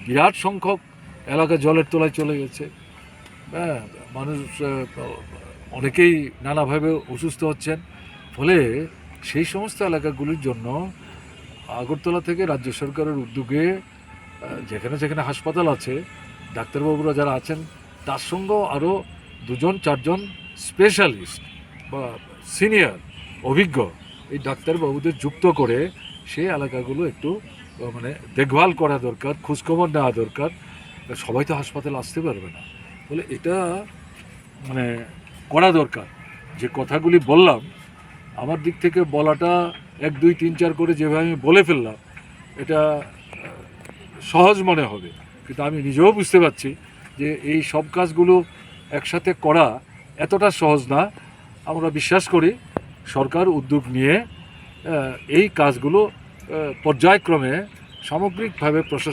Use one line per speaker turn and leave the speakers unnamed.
বিরাট সংখ্যক এলাকা জলের তলায় চলে গেছে। হ্যাঁ, মানুষ অনেকেই নানাভাবে অসুস্থ হচ্ছেন। ফলে সেই সমস্ত এলাকাগুলির জন্য আগরতলা থেকে রাজ্য সরকারের উদ্যোগে যেখানে যেখানে হাসপাতাল আছে, ডাক্তারবাবুরা যারা আছেন তার সঙ্গেও আরও 2-4জন স্পেশালিস্ট বা সিনিয়র অভিজ্ঞ এই ডাক্তারবাবুদের যুক্ত করে সেই এলাকাগুলো একটু মানে দেখভাল করা দরকার, খোঁজখবর নেওয়া দরকার। সবাই তো হাসপাতাল আসতে পারবে না, বলে এটা মানে করা দরকার। যে কথাগুলি বললাম আমার দিক থেকে বলাটা 1, 2, 3, 4 করে যেভাবে আমি বলে ফেললাম এটা সহজ মনে হবে, কিন্তু আমি নিজেও বুঝতে পারছি যে এই সব কাজগুলো একসাথে করা এতটা সহজ না। আমরা বিশ্বাস করি সরকার উদ্যোগ নিয়ে এই কাজগুলো পর্যায়ক্রমে সামগ্রিকভাবে প্রশাসন